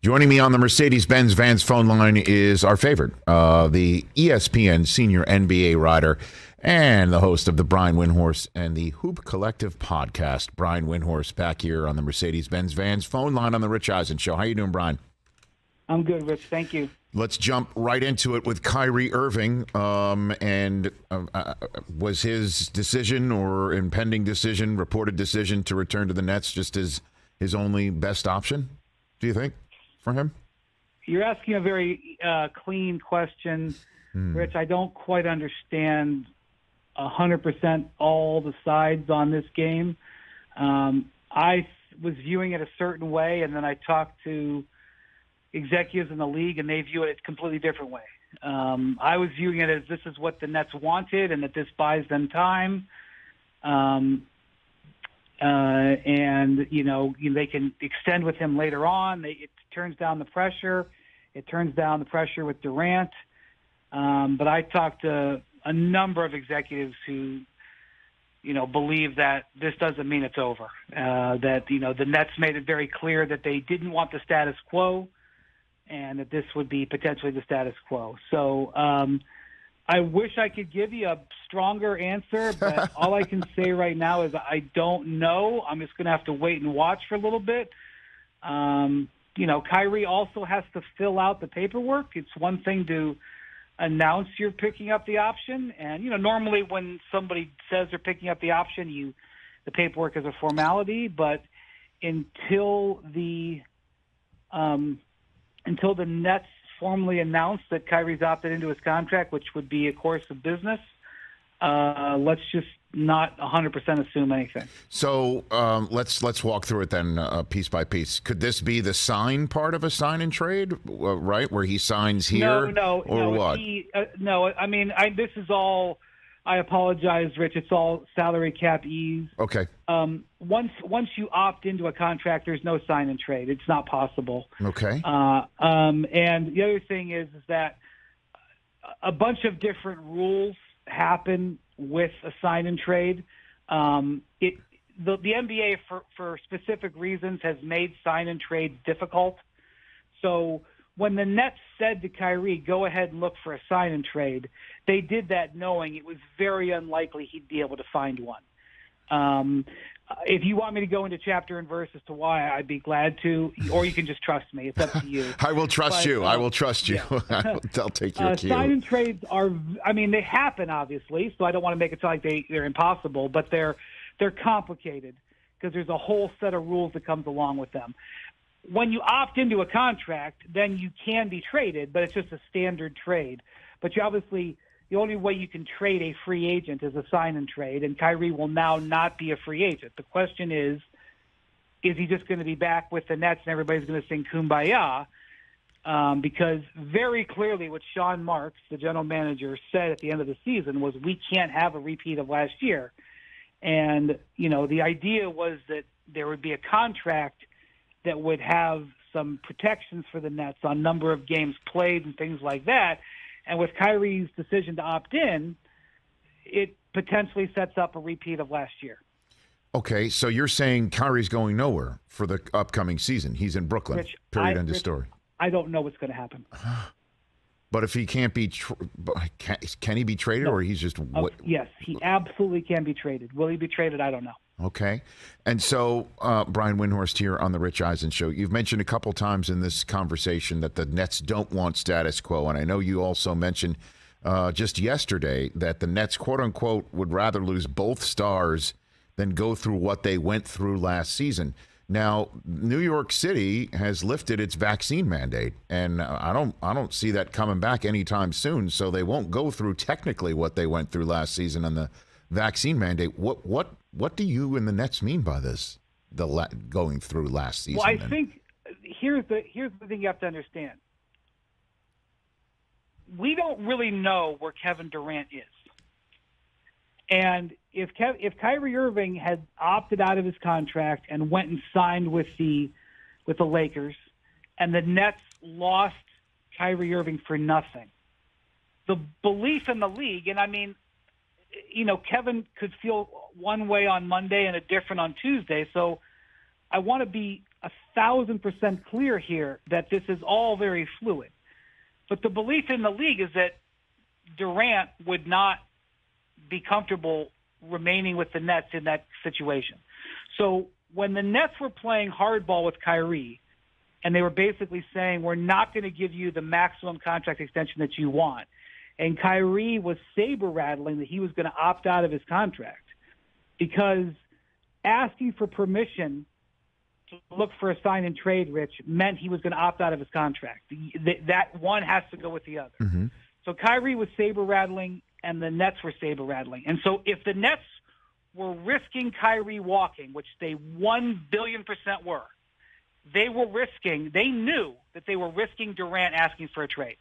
Joining me on the Mercedes-Benz Vans phone line is our favorite, the ESPN senior NBA writer and the host of the Brian Windhorst and the Hoop Collective podcast. Brian Windhorst back here on the Mercedes-Benz Vans phone line on the Rich Eisen Show. How you doing, Brian? I'm good, Rich. Thank you. Let's jump right into it with Kyrie Irving. Was his decision or impending decision, reported decision to return to the Nets just his only best option, do you think, for him? You're asking a very clean question, Rich. I don't quite understand 100% all the sides on this game. I was viewing it a certain way, and then I talked to executives in the league, and they view it a completely different way. I was viewing it as this is what the Nets wanted and that this buys them time. And, they can extend with him later on. It turns down the pressure. It turns down the pressure with Durant. But I talked to a number of executives who, believe that this doesn't mean it's over. That the Nets made it very clear that they didn't want the status quo, and that this would be potentially the status quo. So I wish I could give you a stronger answer, but all I can say right now is I don't know. I'm just going to have to wait and watch for a little bit. Kyrie also has to fill out the paperwork. It's one thing to announce you're picking up the option, and normally when somebody says they're picking up the option, the paperwork is a formality. But until the Nets formally announce that Kyrie's opted into his contract, which would be a course of business, let's just not 100% assume anything. So let's walk through it then piece by piece. Could this be the sign part of a sign and trade, right, where he signs here? No. What? No, I mean, this is all. I apologize, Rich. It's all salary cap ease. Okay. Once you opt into a contract, there's no sign and trade. It's not possible. Okay. And the other thing is that a bunch of different rules happen with a sign and trade. The NBA, for specific reasons, has made sign and trades difficult. So when the Nets said to Kyrie, go ahead and look for a sign and trade, they did that knowing it was very unlikely he'd be able to find one. If you want me to go into chapter and verse as to why, I'd be glad to, or you can just trust me. It's up to you. I will trust you. I will trust you. Yeah. I'll take your cue. Sign and trades they happen, obviously, so I don't want to make it sound like they're impossible, but they're complicated because there's a whole set of rules that comes along with them. When you opt into a contract, then you can be traded, but it's just a standard trade. But you obviously, the only way you can trade a free agent is a sign and trade, and Kyrie will now not be a free agent. The question is he just going to be back with the Nets and everybody's going to sing Kumbaya? Because very clearly what Sean Marks, the general manager, said at the end of the season was we can't have a repeat of last year. And, the idea was that there would be a contract that would have some protections for the Nets on number of games played and things like that. And with Kyrie's decision to opt in, it potentially sets up a repeat of last year. Okay, so you're saying Kyrie's going nowhere for the upcoming season. He's in Brooklyn, Rich, end of story. I don't know what's going to happen. But if he can't be, can he be traded, or he's just? Yes, he absolutely can be traded. Will he be traded? I don't know. Okay. And so, Brian Windhorst here on the Rich Eisen Show. You've mentioned a couple times in this conversation that the Nets don't want status quo. And I know you also mentioned just yesterday that the Nets, quote unquote, would rather lose both stars than go through what they went through last season. Now, New York City has lifted its vaccine mandate, and I don't see that coming back anytime soon. So they won't go through technically what they went through last season on the vaccine mandate. What do you and the Nets mean by this? Going through last season. Well, I think here's the thing you have to understand. We don't really know where Kevin Durant is. And if Kyrie Irving had opted out of his contract and went and signed with the Lakers, and the Nets lost Kyrie Irving for nothing, the belief in the league, and I mean, Kevin could feel one way on Monday and a different on Tuesday. So I want to be 1,000% clear here that this is all very fluid. But the belief in the league is that Durant would not be comfortable remaining with the Nets in that situation. So when the Nets were playing hardball with Kyrie, and they were basically saying, we're not going to give you the maximum contract extension that you want, and Kyrie was saber-rattling that he was going to opt out of his contract because asking for permission to look for a sign and trade, Rich, meant he was going to opt out of his contract. That one has to go with the other. Mm-hmm. So Kyrie was saber-rattling, and the Nets were saber-rattling. And so if the Nets were risking Kyrie walking, which they 1 billion% were, they knew that they were risking Durant asking for a trade.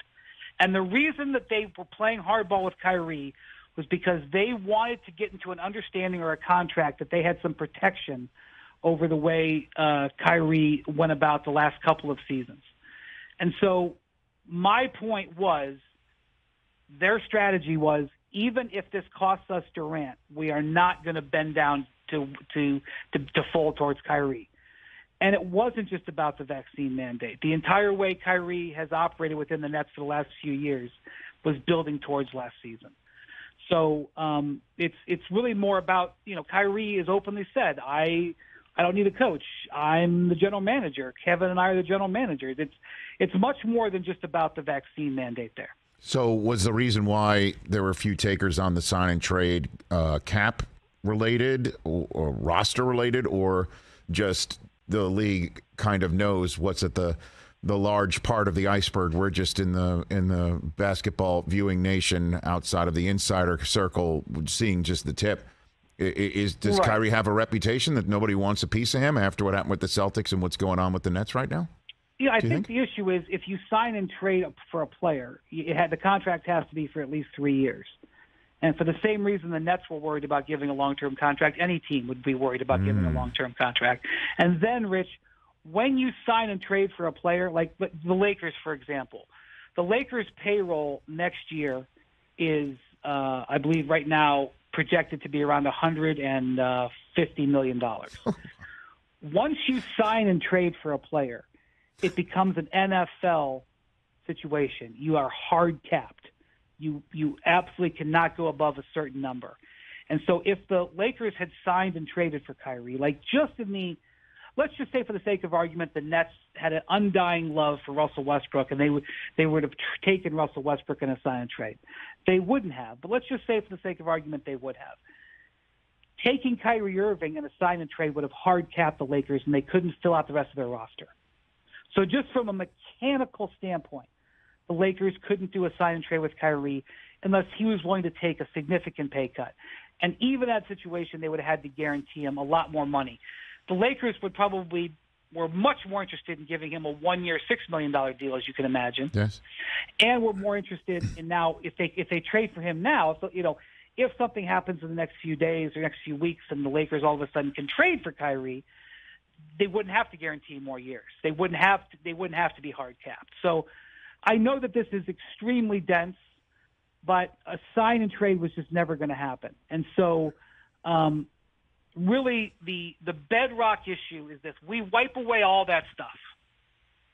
And the reason that they were playing hardball with Kyrie was because they wanted to get into an understanding or a contract that they had some protection over the way Kyrie went about the last couple of seasons. And so my point was, their strategy was, even if this costs us Durant, we are not going to bend down to fold towards Kyrie. And it wasn't just about the vaccine mandate. The entire way Kyrie has operated within the Nets for the last few years was building towards last season. So it's really more about, Kyrie has openly said, I don't need a coach. I'm the general manager. Kevin and I are the general managers. It's much more than just about the vaccine mandate there. So was the reason why there were a few takers on the sign and trade cap related or roster related, or just the league kind of knows what's at the large part of the iceberg? We're just in the basketball viewing nation outside of the insider circle, seeing just the tip. Does Right. Kyrie have a reputation that nobody wants a piece of him after what happened with the Celtics and what's going on with the Nets right now? Yeah, I Do you think the issue is if you sign and trade for a player, the contract has to be for at least 3 years. And for the same reason the Nets were worried about giving a long-term contract, any team would be worried about giving a long-term contract. And then, Rich, when you sign and trade for a player, like the Lakers, for example, the Lakers' payroll next year is, I believe right now, projected to be around $150 million. Once you sign and trade for a player, it becomes an NFL situation. You are hard capped. You absolutely cannot go above a certain number. And so if the Lakers had signed and traded for Kyrie, let's just say for the sake of argument, the Nets had an undying love for Russell Westbrook, and they would have taken Russell Westbrook in a sign and trade. They wouldn't have, but let's just say for the sake of argument, they would have. Taking Kyrie Irving in a sign and trade would have hard capped the Lakers, and they couldn't fill out the rest of their roster. So just from a mechanical standpoint, the Lakers couldn't do a sign and trade with Kyrie unless he was willing to take a significant pay cut. And even that situation, they would have had to guarantee him a lot more money. The Lakers were much more interested in giving him a 1-year, $6 million deal, as you can imagine. Yes. And we're more interested in now, if they trade for him now, so, if something happens in the next few days or next few weeks and the Lakers all of a sudden can trade for Kyrie, they wouldn't have to guarantee more years. They wouldn't have to be hard capped. So I know that this is extremely dense, but a sign and trade was just never going to happen. And so really the bedrock issue is this. We wipe away all that stuff.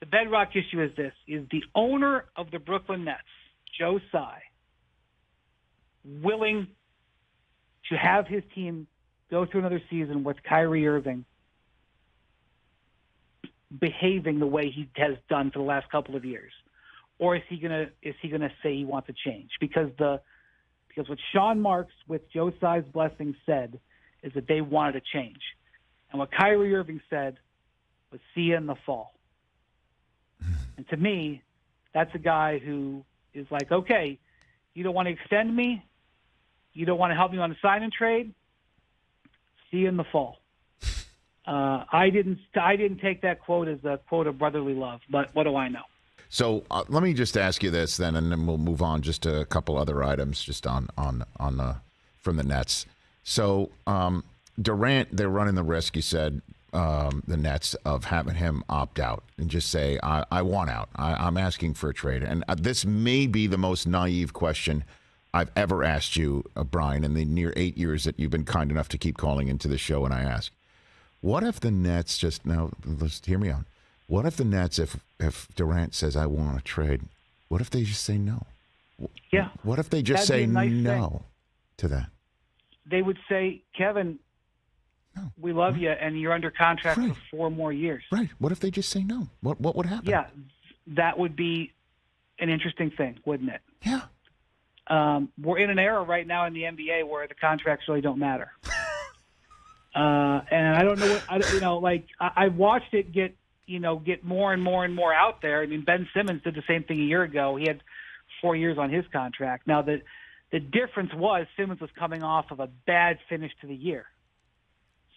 The bedrock issue is this, is the owner of the Brooklyn Nets, Joe Tsai, willing to have his team go through another season with Kyrie Irving behaving the way he has done for the last couple of years, or is he gonna say he wants to change? Because what Sean Marks with Joe Tsai's blessing said is that they wanted to change, and what Kyrie Irving said was see you in the fall. And to me, that's a guy who is like, okay, you don't want to extend me, you don't want to help me on a sign and trade, see you in the fall. I didn't take that quote as a quote of brotherly love, but what do I know? So let me just ask you this then, and then we'll move on just to a couple other items just on from the Nets. So Durant, they're running the risk, you said, the Nets, of having him opt out and just say, I want out. I'm asking for a trade. And this may be the most naive question I've ever asked you, Brian, in the near 8 years that you've been kind enough to keep calling into the show when I ask. What if the Nets just now? Let's hear me out. What if the Nets, if Durant says I want to trade, what if they just say no? Yeah. What if they just say no to that? They would say, Kevin, we love you, and you're under contract for 4 more years. Right. What if they just say no? What would happen? Yeah, that would be an interesting thing, wouldn't it? Yeah. We're in an era right now in the NBA where the contracts really don't matter. And I don't know what I've watched it get more and more and more out there. I mean, Ben Simmons did the same thing a year ago. He had 4 years on his contract. Now the difference was Simmons was coming off of a bad finish to the year,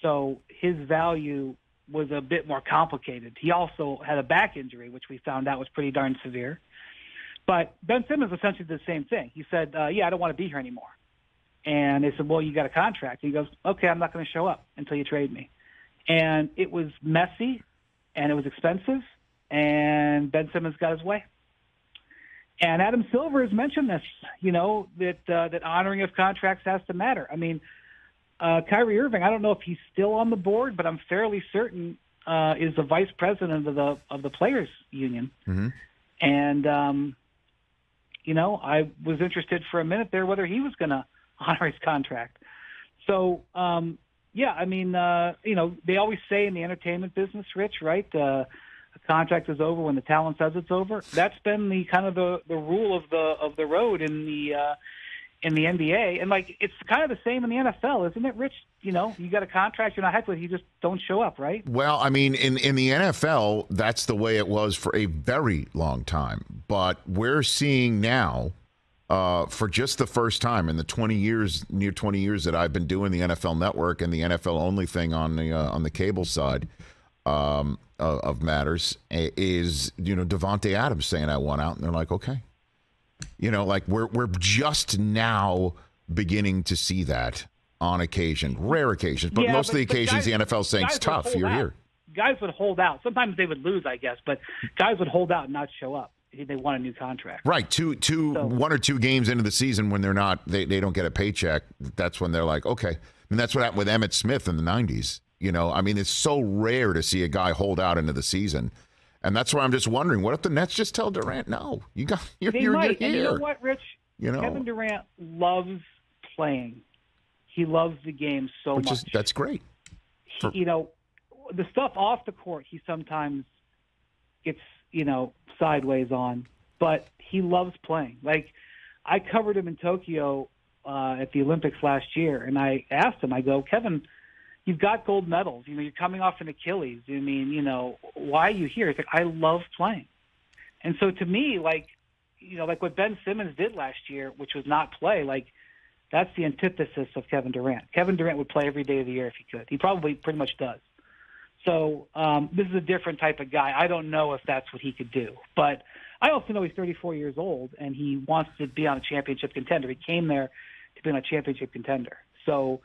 so his value was a bit more complicated. He also had a back injury, which we found out was pretty darn severe. But Ben Simmons essentially did the same thing. He said, I don't want to be here anymore. And they said, well, you got a contract. And he goes, okay, I'm not going to show up until you trade me. And it was messy, and it was expensive, and Ben Simmons got his way. And Adam Silver has mentioned this, that honoring of contracts has to matter. I mean, Kyrie Irving, I don't know if he's still on the board, but I'm fairly certain is the vice president of the players union. Mm-hmm. And I was interested for a minute there whether he was going to honor his contract. So they always say in the entertainment business, Rich, right? A contract is over when the talent says it's over. That's been the kind of the rule of the road in the NBA, and it's kind of the same in the NFL, isn't it, Rich? You got a contract, you're not happy with it, you just don't show up, right? Well, I mean, in the NFL, that's the way it was for a very long time. But we're seeing now, for just the first time in the near 20 years that I've been doing the NFL Network and the NFL only thing on the cable side of matters, is Davante Adams saying I want out, and they're like, okay. We're just now beginning to see that on occasion, rare occasions, but most of the occasions guys, the NFL saying it's tough. You're here. Guys would hold out. Sometimes they would lose, I guess, but guys would hold out and not show up. They want a new contract. Right. 1 or 2 games into the season when they don't get a paycheck. That's when they're like, okay. I mean, that's what happened with Emmitt Smith in the 90s. I mean, it's so rare to see a guy hold out into the season. And that's why I'm just wondering, what if the Nets just tell Durant, no, you're here. And you know what, Rich? Kevin Durant loves playing. He loves the game so much. That's great. The stuff off the court, he sometimes gets, sideways on, but he loves playing. I covered him in Tokyo at the Olympics last year, and I asked him, I go, Kevin, you've got gold medals. You're coming off an Achilles. I mean, why are you here? He's like, I love playing. And so to me, like what Ben Simmons did last year, which was not play, that's the antithesis of Kevin Durant. Kevin Durant would play every day of the year if he could. He probably pretty much does. So this is a different type of guy. I don't know if that's what he could do. But I also know he's 34 years old, and he wants to be on a championship contender. He came there to be on a championship contender. So,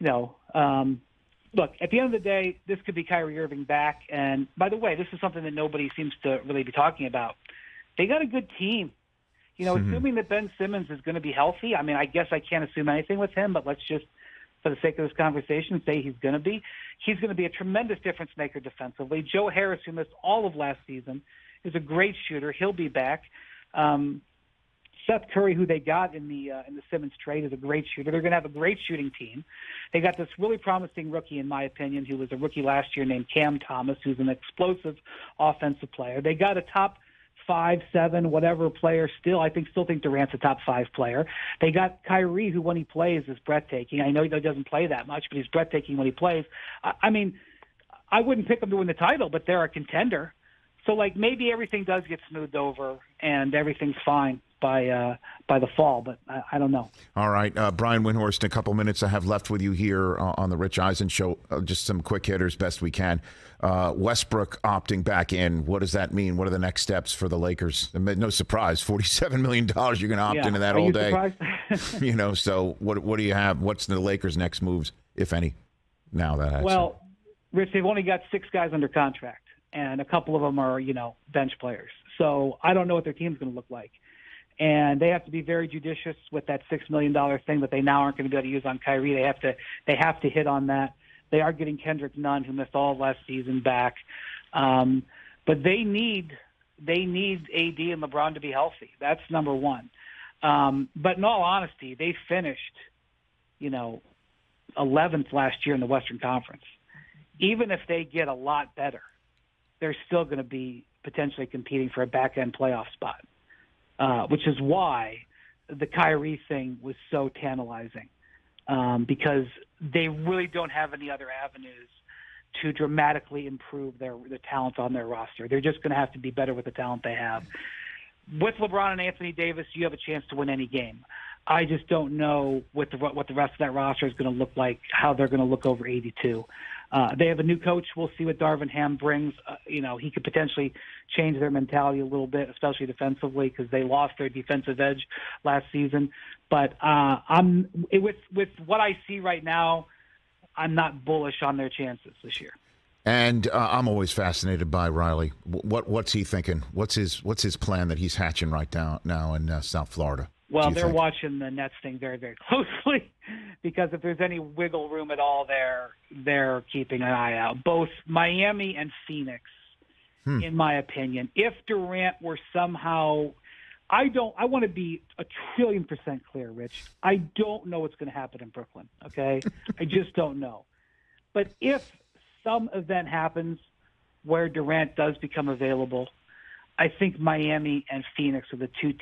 look, at the end of the day, this could be Kyrie Irving back. And, by the way, this is something that nobody seems to really be talking about. They got a good team. Assuming that Ben Simmons is going to be healthy, I mean, I guess I can't assume anything with him, but let's just, for the sake of this conversation, say he's going to be. He's going to be a tremendous difference maker defensively. Joe Harris, who missed all of last season, is a great shooter. He'll be back. Seth Curry, who they got in the Simmons trade, is a great shooter. They're going to have a great shooting team. They got this really promising rookie, in my opinion, who was a rookie last year named Cam Thomas, who's an explosive offensive player. They got a top 5, 7, whatever player still. I still think Durant's a top 5 player. They got Kyrie, who when he plays is breathtaking. I know he doesn't play that much, but he's breathtaking when he plays. I mean, I wouldn't pick them to win the title, but they're a contender. So, maybe everything does get smoothed over and everything's fine by the fall, but I don't know. All right, Brian Windhorst, in a couple minutes I have left with you here on the Rich Eisen Show. Just some quick hitters, best we can. Westbrook opting back in. What does that mean? What are the next steps for the Lakers? No surprise, $47 million. You're going to opt into that all day. So what do you have? What's the Lakers' next moves, if any? Now that well, Rich, they've only got 6 guys under contract, and a couple of them are bench players. So I don't know what their team's going to look like. And they have to be very judicious with that $6 million thing that they now aren't going to be able to use on Kyrie. They have to hit on that. They are getting Kendrick Nunn, who missed all of last season, back. But they need AD and LeBron to be healthy. That's number one. But in all honesty, they finished, 11th last year in the Western Conference. Even if they get a lot better, they're still going to be potentially competing for a back-end playoff spot, which is why the Kyrie thing was so tantalizing, because they really don't have any other avenues to dramatically improve the talent on their roster. They're just going to have to be better with the talent they have. With LeBron and Anthony Davis, you have a chance to win any game. I just don't know what the rest of that roster is going to look like, how they're going to look over 82. They have a new coach. We'll see what Darvin Ham brings. He could potentially change their mentality a little bit, especially defensively, because they lost their defensive edge last season. But with what I see right now, I'm not bullish on their chances this year. And I'm always fascinated by Riley. What's he thinking? What's his plan that he's hatching right now in South Florida? Well, they're watching the Nets thing very, very closely, because if there's any wiggle room at all there, they're keeping an eye out. Both Miami and Phoenix, in my opinion. If Durant were somehow – I want to be 1,000,000,000% clear, Rich. I don't know what's going to happen in Brooklyn, okay? I just don't know. But if some event happens where Durant does become available, I think Miami and Phoenix are the two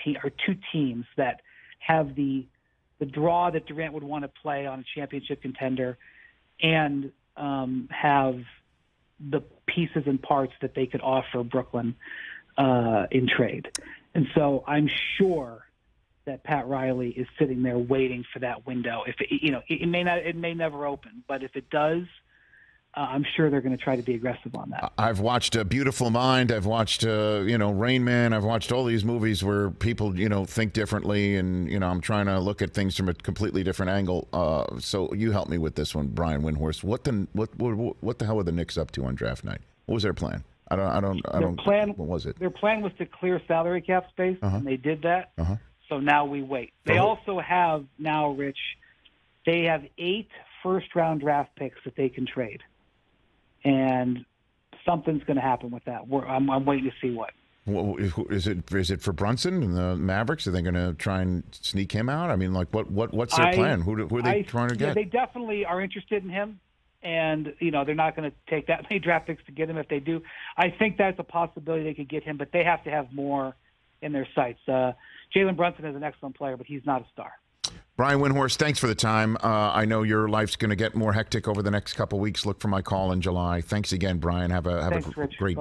teams that have the draw that Durant would want to play on a championship contender, and have the pieces and parts that they could offer Brooklyn in trade. And so I'm sure that Pat Riley is sitting there waiting for that window. If it may never open, but if it does, I'm sure they're going to try to be aggressive on that. I've watched A Beautiful Mind. I've watched, Rain Man. I've watched all these movies where people, think differently, and, I'm trying to look at things from a completely different angle. So you help me with this one, Brian Windhorst. What the hell were the Knicks up to on draft night? What was their plan? I don't. What was it? Their plan was to clear salary cap space, and they did that. So now we wait. They also have now, Rich, they have 8 first-round draft picks that they can trade. And something's going to happen with that. I'm waiting to see what. Is it for Brunson and the Mavericks? Are they going to try and sneak him out? I mean, what's their plan? Who are they trying to get? Yeah, they definitely are interested in him, and they're not going to take that many draft picks to get him. If they do, I think that's a possibility they could get him, but they have to have more in their sights. Jalen Brunson is an excellent player, but he's not a star. Brian Windhorst, thanks for the time. I know your life's going to get more hectic over the next couple of weeks. Look for my call in July. Thanks again, Brian. Have a great